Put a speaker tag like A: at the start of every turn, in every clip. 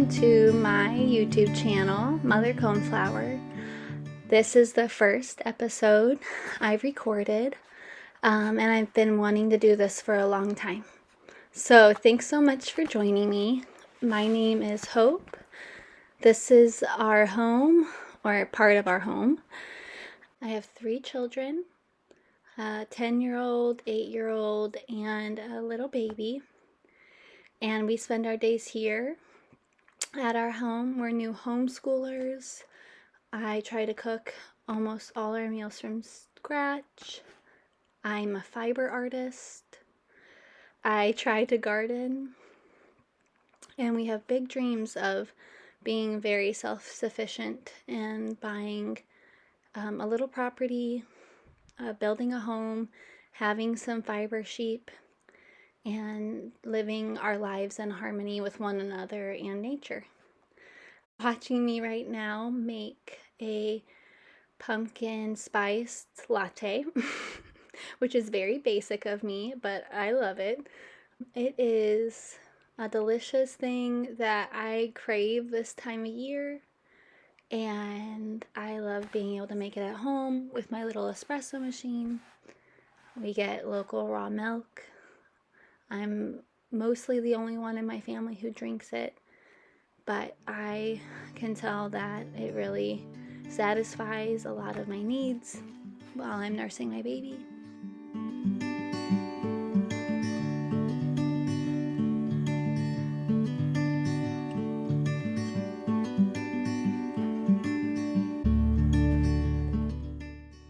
A: welcome to my YouTube channel, Mother Coneflower. This is the first episode I've recorded, and I've been wanting to do this for a long time. So thanks so much for joining me. My name is Hope. This is our home, or part of our home. I have 3 children, a 10-year-old, 8-year-old, and a little baby. And we spend our days here at our home. We're new homeschoolers. I try to cook almost all our meals from scratch. I'm a fiber artist. I try to garden. And we have big dreams of being very self-sufficient and buying a little property, building a home, having some fiber sheep, and living our lives in harmony with one another and nature. Watching me right now make a pumpkin spiced latte, which is very basic of me, but I love it. It is a delicious thing that I crave this time of year, and I love being able to make it at home with my little espresso machine. We get local raw milk. I'm mostly the only one in my family who drinks it, but I can tell that it really satisfies a lot of my needs while I'm nursing my baby.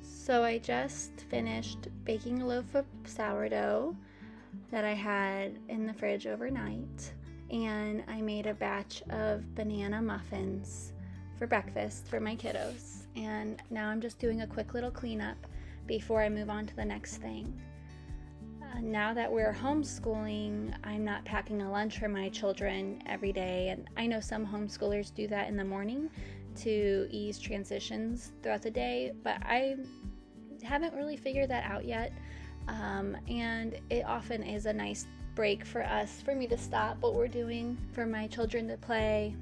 A: So I just finished baking a loaf of sourdough that I had in the fridge overnight, and I made a batch of banana muffins for breakfast for my kiddos. And now I'm just doing a quick little cleanup before I move on to the next thing. Now that we're homeschooling, I'm not packing a lunch for my children every day, and I know some homeschoolers do that in the morning to ease transitions throughout the day, but I haven't really figured that out yet. And it often is a nice break for me to stop what we're doing, for my children to play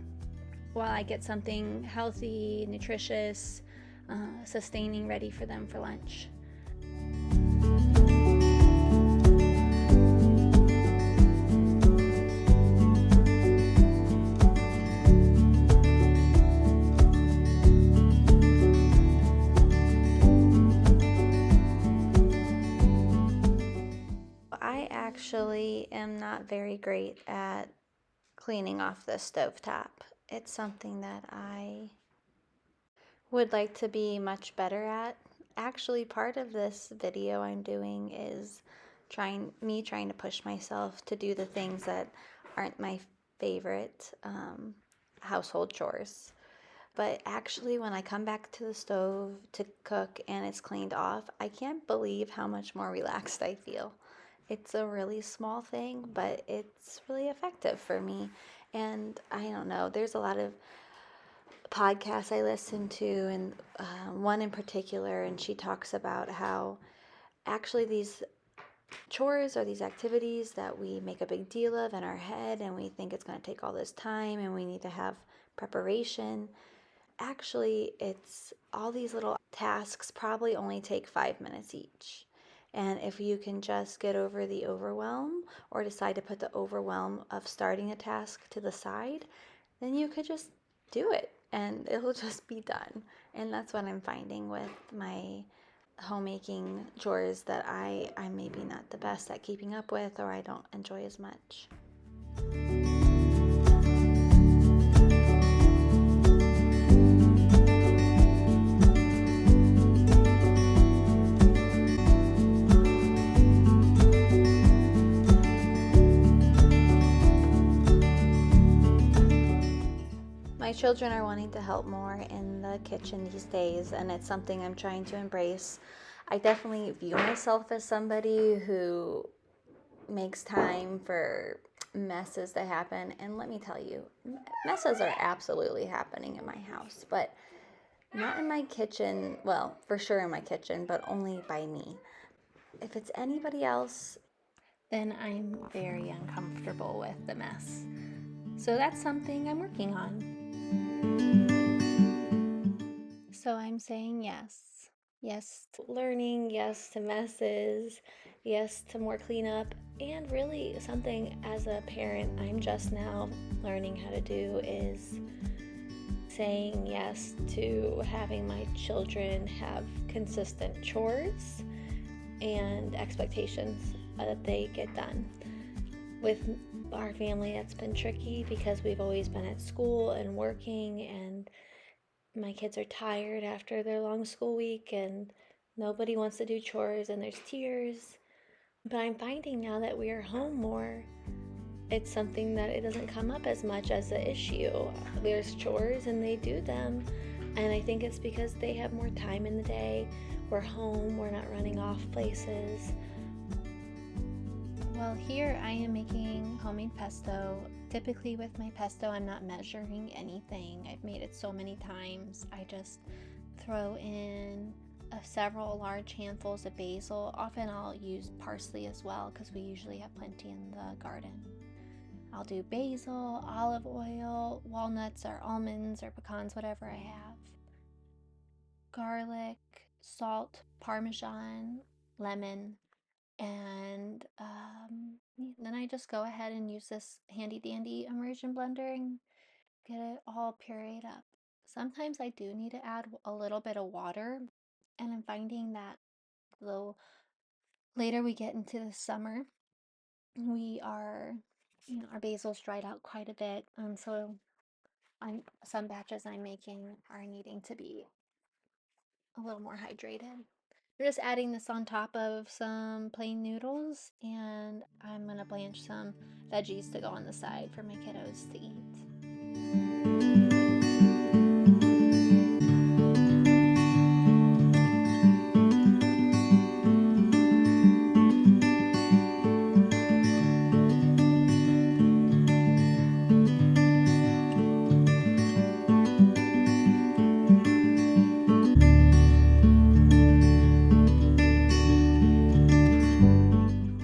A: while I get something healthy, nutritious, sustaining ready for them for lunch. I actually am not very great at cleaning off the stovetop. It's something that I would like to be much better at. Actually, part of this video I'm doing is trying to push myself to do the things that aren't my favorite household chores. But actually, when I come back to the stove to cook and it's cleaned off, I can't believe how much more relaxed I feel. It's a really small thing, but it's really effective for me. And I don't know, there's a lot of podcasts I listen to, and one in particular, and she talks about how actually these chores or these activities that we make a big deal of in our head, and we think it's going to take all this time and we need to have preparation. Actually, it's all these little tasks probably only take 5 minutes each. And if you can just get over the overwhelm, or decide to put the overwhelm of starting a task to the side, then you could just do it and it'll just be done. And that's what I'm finding with my homemaking chores, that I'm maybe not the best at keeping up with, or I don't enjoy as much. My children are wanting to help more in the kitchen these days, and it's something I'm trying to embrace. I definitely view myself as somebody who makes time for messes to happen, and let me tell you, messes are absolutely happening in my house, but not in my kitchen. Well, for sure in my kitchen, but only by me. If it's anybody else, then I'm very uncomfortable with the mess. So that's something I'm working on. So I'm saying yes. Yes to learning, yes to messes, yes to more cleanup, and really something as a parent I'm just now learning how to do is saying yes to having my children have consistent chores and expectations that they get done. With our family, that's been tricky because we've always been at school and working, and my kids are tired after their long school week, and nobody wants to do chores, and there's tears. But I'm finding now that we are home more, it's something that it doesn't come up as much as an issue. There's chores and they do them, and I think it's because they have more time in the day. We're home, we're not running off places. Well, here I am making homemade pesto. Typically with my pesto, I'm not measuring anything. I've made it so many times. I just throw in several large handfuls of basil. Often I'll use parsley as well because we usually have plenty in the garden. I'll do basil, olive oil, walnuts or almonds or pecans, whatever I have. Garlic, salt, parmesan, lemon, and then I just go ahead and use this handy dandy immersion blender and get it all pureed up. Sometimes I do need to add a little bit of water, and I'm finding that the later we get into the summer, we are, our basil's dried out quite a bit, so some batches I'm making are needing to be a little more hydrated. We're just adding this on top of some plain noodles, and I'm gonna blanch some veggies to go on the side for my kiddos to eat.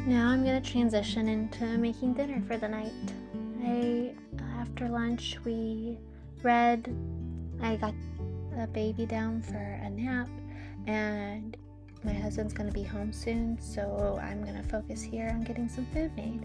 A: Now I'm gonna transition into making dinner for the night. After lunch, we read. I got the baby down for a nap, and my husband's gonna be home soon, so I'm gonna focus here on getting some food made.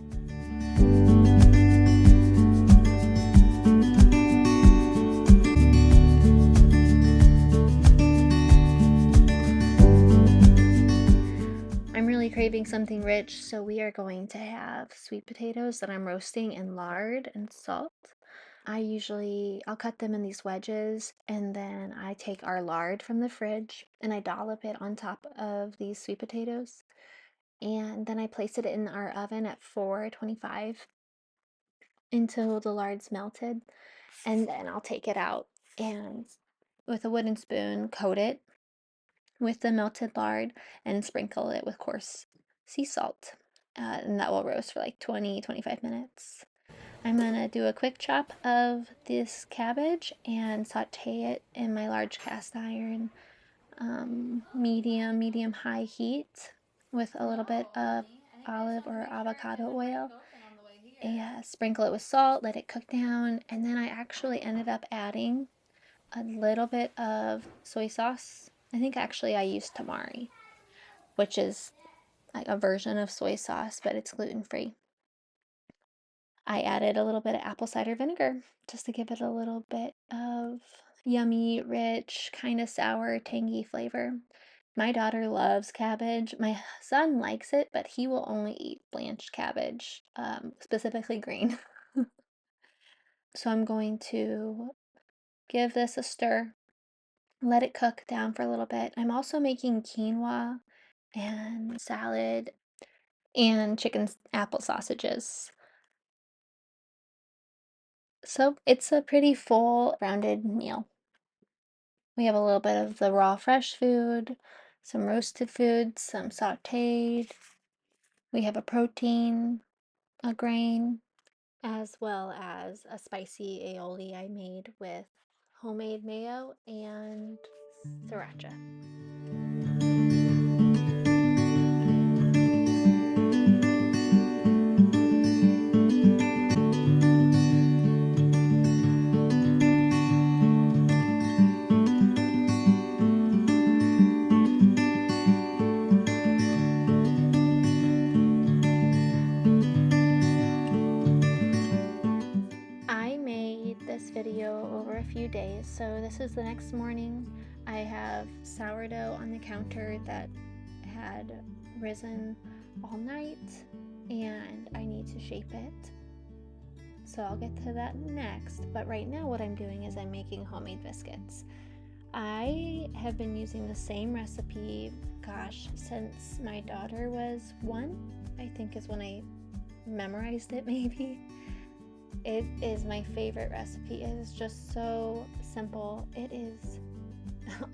A: I'm really craving something rich, so we are going to have sweet potatoes that I'm roasting in lard and salt. I'll cut them in these wedges, and then I take our lard from the fridge and I dollop it on top of these sweet potatoes. And then I place it in our oven at 425 until the lard's melted. And then I'll take it out and with a wooden spoon, coat it with the melted lard and sprinkle it with coarse sea salt. And that will roast for like 20-25 minutes. I'm gonna do a quick chop of this cabbage and saute it in my large cast iron, medium high heat with a little bit of olive or avocado oil. And sprinkle it with salt, let it cook down, and then I actually ended up adding a little bit of soy sauce. I think actually I used tamari, which is like a version of soy sauce, but it's gluten-free. I added a little bit of apple cider vinegar just to give it a little bit of yummy, rich, kind of sour, tangy flavor. My daughter loves cabbage. My son likes it, but he will only eat blanched cabbage, specifically green. So I'm going to give this a stir, let it cook down for a little bit. I'm also making quinoa and salad and chicken apple sausages. So it's a pretty full, rounded meal. We have a little bit of the raw fresh food, some roasted foods, some sauteed. We have a protein, a grain, as well as a spicy aioli I made with homemade mayo and sriracha. video over a few days. So this is the next morning. I have sourdough on the counter that had risen all night, and I need to shape it. So I'll get to that next. But right now what I'm doing is I'm making homemade biscuits. I have been using the same recipe, since my daughter was 1, I think is when I memorized it maybe. It is my favorite recipe. It is just so simple. It is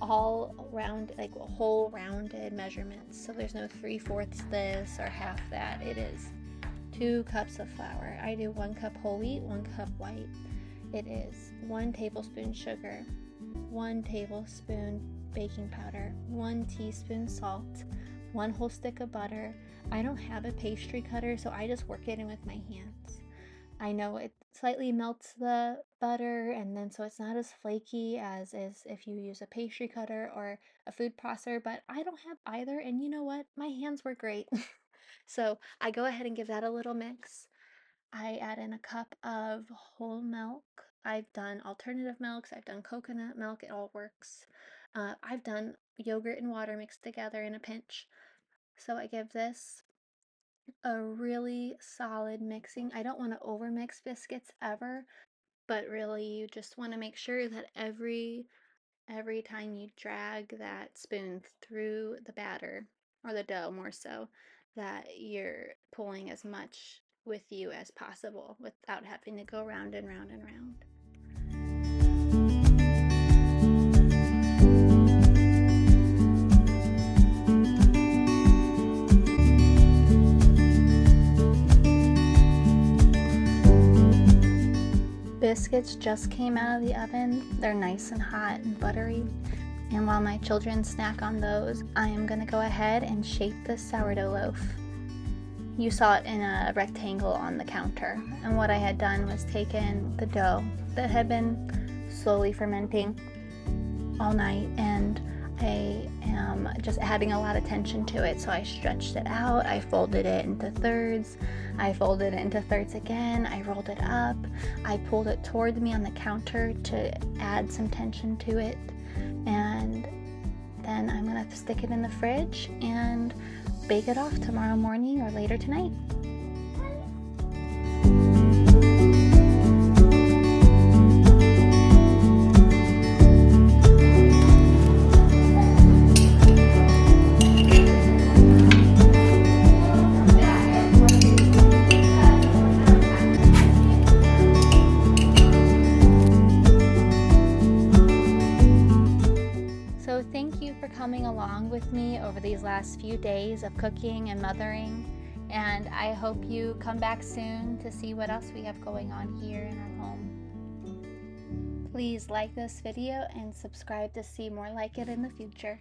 A: all round, like whole rounded measurements. So there's no 3/4 this or half that. It is 2 cups of flour. I do 1 cup whole wheat, 1 cup white. It is 1 tablespoon sugar, 1 tablespoon baking powder, 1 teaspoon salt, 1 whole stick of butter. I don't have a pastry cutter, so I just work it in with my hands. I know it slightly melts the butter, and then so it's not as flaky as is if you use a pastry cutter or a food processor, but I don't have either, and you know what? My hands were great. So I go ahead and give that a little mix. I add in a cup of whole milk. I've done alternative milks, I've done coconut milk, it all works. I've done yogurt and water mixed together in a pinch. So I give this a really solid mixing. I don't want to overmix biscuits ever, but really you just want to make sure that every time you drag that spoon through the batter, or the dough more so, that you're pulling as much with you as possible without having to go round and round and round. Biscuits just came out of the oven. They're nice and hot and buttery. And while my children snack on those, I am going to go ahead and shape this sourdough loaf. You saw it in a rectangle on the counter. And what I had done was taken the dough that had been slowly fermenting all night, and I am just adding a lot of tension to it. So I stretched it out, I folded it into thirds, I folded it into thirds again, I rolled it up, I pulled it toward me on the counter to add some tension to it, and then I'm gonna stick it in the fridge and bake it off tomorrow morning or later tonight. So thank you for coming along with me over these last few days of cooking and mothering, and I hope you come back soon to see what else we have going on here in our home. Please like this video and subscribe to see more like it in the future.